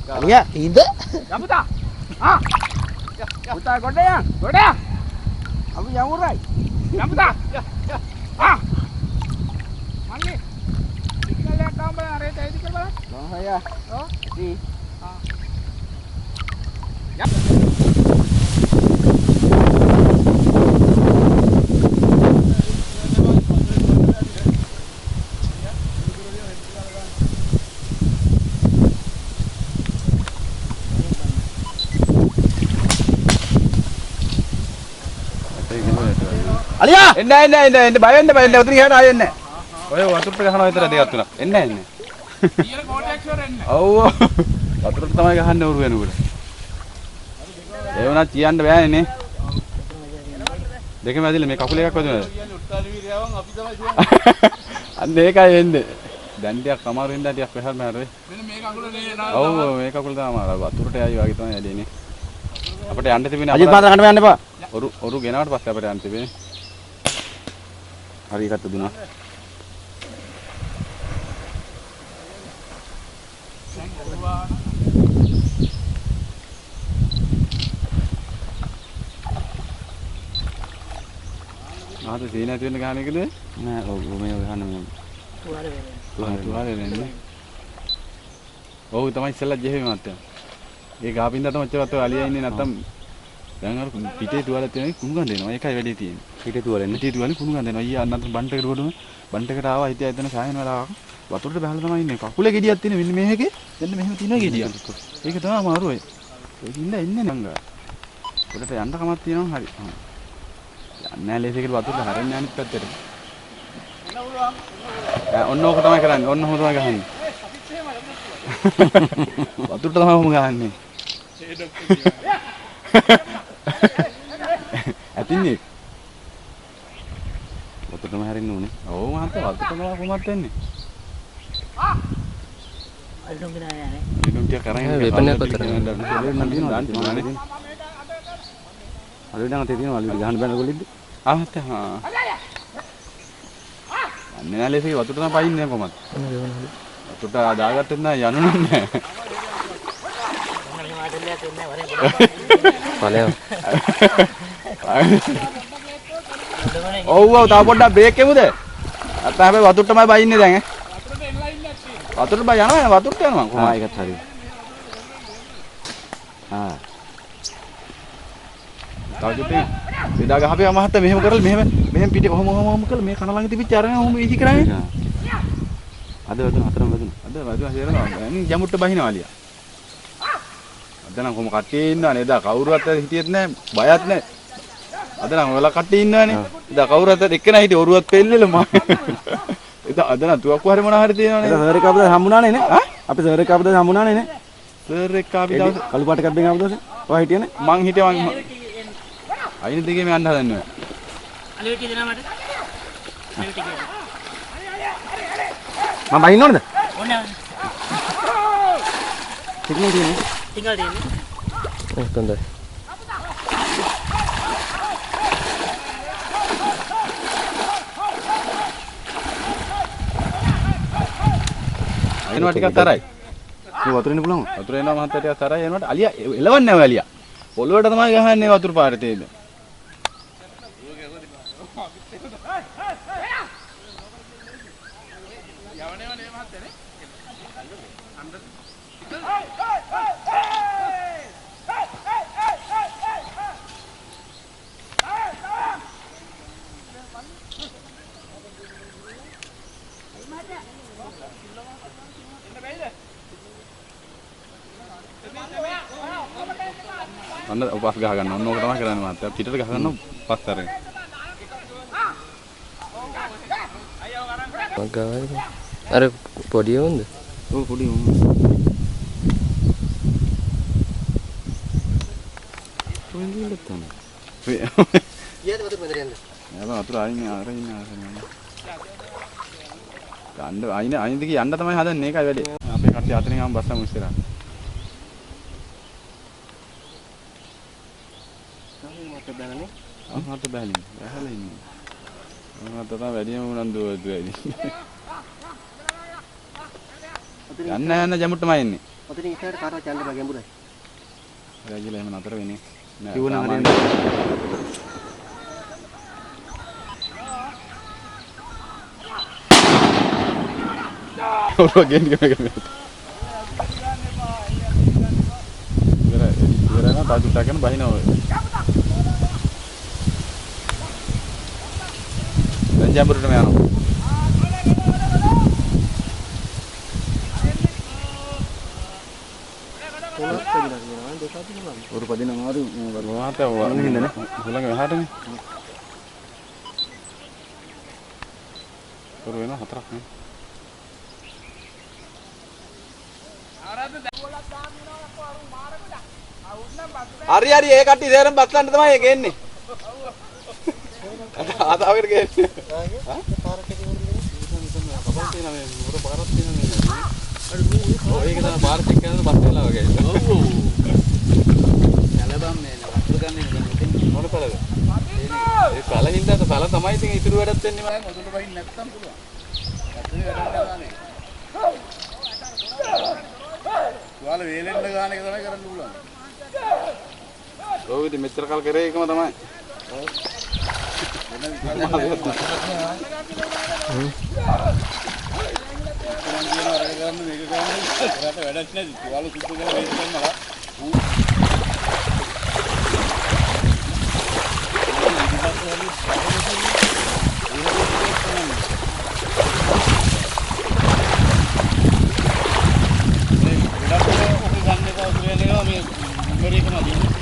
Alia, ini. Jamuta. Ah. Jamuta gode ya. Gode. Aku jamurai. Jamuta. Ah. Mandi. Tinggal lihat gambar hari tadi kan bang? Oh ya. Oh. Di. Ah. Ya. Alia. එන්න බය ඔතන ගියාට ආයෙ එන්න. ඔය වතුරට ගහනවා විතර දෙකක් තුනක්. එන්න. ඊයර කෝටයක් ෂුවර් එන්න. ඔව්. වතුරට තමයි ගහන්නේ උරු වෙනකොට. ඒ වුණත් කියන්න බෑනේ නේ. දෙකම ඇදිලා මේ කකුල එකක් වදිනවද? උත්තාලි වීරයවන් අපි තමයි කියන්නේ. අන්න ඒකයි එන්නේ. දැන් ටිකක් අමාරු වෙනවා ටිකක් වෙහල් මහර වෙයි. මෙන්න මේ කකුල නේ. ඔව් මේ කකුල තමයි අමාරු. වතුරට යයි වගේ තමයි ඇදෙන්නේ. අපිට යන්න තිබුණේ අජිත් පාත ගන්න යන්න එපා. ඔරු ගෙනාවට පස්සේ අපිට යන්න තිබුණේ. හරි එකක් දුනා. ආද සීන ඇති වෙන්න ගහන එකද? නෑ ඔව් මේ ගහන්න මේ. තුවාලේ නෙන්නේ. ඔව් තමයි ඉස්සෙල්ලා ජෙහෙවි මාත්‍යා. ඒ ගාපින්ද තමයි ඔච්චරත් ඔය අලියා ඉන්නේ නැත්තම් දැන් අර පිටේ තුවාලේ තියෙන කුණු ගඳ එනවා. ඒකයි වැඩි තියෙන්නේ. පිටේ තුවාලේ නේ. පිටේ තුවාලේ කුණු ගඳ එනවා. ඊයේ අන්නත් බන්ටකට ගොඩම බන්ටකට ආවා හිටියා එතන සායන වෙලාවක වතුරට බහලා තමයි ඉන්නේ. කකුලේ ගෙඩියක් තියෙන මෙන්න මේකේ. මෙන්න මෙහෙම තියෙනවා ගෙඩියක්. ඒක තමයි අමාරු ඔය. ඒකින්ද ඉන්නේ නංගා. උඩට යන්න කමක් තියෙනවා හරි. යන්නේ නැහැ ලේසියකට වතුරට හරින්නේ අනිත් පැත්තට. ඔන්න ඕක තමයි කරන්නේ. ඔන්න ඔහොම තමයි ගහන්නේ. වතුරට තමයි ඔහොම ගහන්නේ. ඇතින්නේ. වතුරට තමයි හරින්න ඕනේ. ඔව් මහත්තයා වතුරට තමයි කොහොමද වෙන්නේ? අල්ලුම් ගිනා යන්නේ. ඉන්නම් ටික කරන් වෙපනයක් අතර. නම් දිනවා දාන්න. අලුත් නම් තියෙනවා අලුත් ගහන්න බෑන කොල්ලෙද්ද? ආ මහත්තයා. අන්නේ නැහැ ලේසිය වතුරට තමයි පයින්නේ කොහමද? වතුරට දාගත්තොත් නෑ යනුනේ නෑ. ඵලයන්. ඔව් තව පොඩ්ඩක් බ්‍රේක් එමුද? නැත්නම් හැබැයි වතුරට තමයි බයින්නේ දැන් ඈ. වතුරට එල්ලලා ඉන්නේ නැති. වතුරට බය යනවා වතුරට යනවා කොහොමද? ආ ඒකත් හරි. ආ. තාජුටේ බෙදා ගහපේ මහත්තයා මෙහෙම කරලා මෙහෙම පිටේ ඔහොම කරලා මේ කන ළඟ තිබිච්ච අරගෙන ඔහොම වීසි කරන්නේ. අද වතුන හතරම වතුන. අද වතුන හේරනවා. දැන් ජමුට්ට බහිනවා අලියා. අද නම් කොහොම කට්ටිය ඉන්නවනේ. එදා කවුරුවත් හිටියෙත් නැහැ. බයත් නැහැ. අද නම් ඔයාලා කට්ටිය ඉන්නවනේ. එදා කවුරුවත් එක්කෙනා හිටියේ ඔරුවත් පෙල්ලෙල මම. එදා අද නම් තුවක්කු හරි මොනවා හරි තියෙනවනේ. ඒක සර් එක අපිට හම්බුණානේ නේ. ආ? අපි සර් එක අපිට හම්බුණානේ නේ. සර් එක්ක අපි දවස් කළු පාට කැබ්බෙන් ආපු දවසේ ඔයා හිටියනේ. මං හිටියා මං අයින දෙකේ මේ යන්න හදන්නේ. අලුත් කියනවා මට. අලුත් කියනවා. මම බහින්න ඕනද? ඕන. සිග්නල් තියෙන්නේ. ටිකල් දෙන්නේ. ඔව් හොඳයි. එනවා ටිකක් තරයි. මේ වතුර එන්න පුළුවන්. වතුර එනවා මහත්තයා ටිකක් තරයි එනකොට අලියා එලවන්නේ නැහැ අලියා. පොළොවට තමයි ගහන්නේ වතුර පාරේ තේින්න. අන්න පස් ගහ ගන්න. ඔන්න ඕක තමයි කරන්නේ මහත්තයා. පිටට ගහ ගන්න පස් අරගෙන. මගාවයි. අර පොඩි වුන්ද? ඔව් පොඩි උන්. කොහෙන්ද තමයි. ඊයද වතුර මෙතන යන්න. නෑ වතුර ආයින් ආරින් ගන්න අයින දිගේ යන්න තමයි හදන්නේ. ඒකයි වැඩේ. අපේ කට්ටිය අතරින් ආවම බස්සමු ඉස්සරහ. බැලනේ. අහකට බැලින්. බැලලා ඉන්නේ. මම තමයි වැඩිම උනන්දුව දුවයි. යන්න ජමුට්ටමයි එන්නේ. ඔතනින් ඉස්සරහට කාටවත් යන්න බෑ ගැඹුරයි. රැජිලා එහෙම නතර වෙන්නේ. කිව්වනම් හරියන්නේ. ඔරෝ ගේන්න ගමන. ඉවරයි නම් තාජු ටකන බහිනවා ඔය. දැන් ජම්බුරටම යනවා. ஒரு 16 மாறு වාත වුණා හුලඟ එහාටනේ. කරු වෙන හතරක් නේ. හරි හරි ඒ කට්ටිය තේරෙන් බස්සන්න තමයි ඒක එන්නේ. ආතාවකට ගේන්නේ. හා? පාරකට ගිහින් කපල් තියෙනවා මේ මොර පාරක් තියෙනවා මේ. ඔව් ඒක තමයි පාර චෙක් කරනකොට බස් වෙලා වගේ. ඔව් ඔව්. සැලබම් මේ වතුර ගන්න ඉන්නේ මොන පළද? ඒ පළ හින්දාද පළ තමයි ඉතින් ඉතුරු වැඩක් වෙන්නේ මම මොදුට බහින්න නැත්තම් පුළුවන්. ඇත්තනේ වැඩක් ගානේ. ඔයාල වේලෙන්න ගාන එක තමයි කරන්න පුළුවන්. ඔව් ඉතින් මෙච්චර කල් කරේ එකම තමයි. ඔව්. වැඩක් නැති. ඔයාල සුද්ධ කරලා වේස් කරනවා. මේ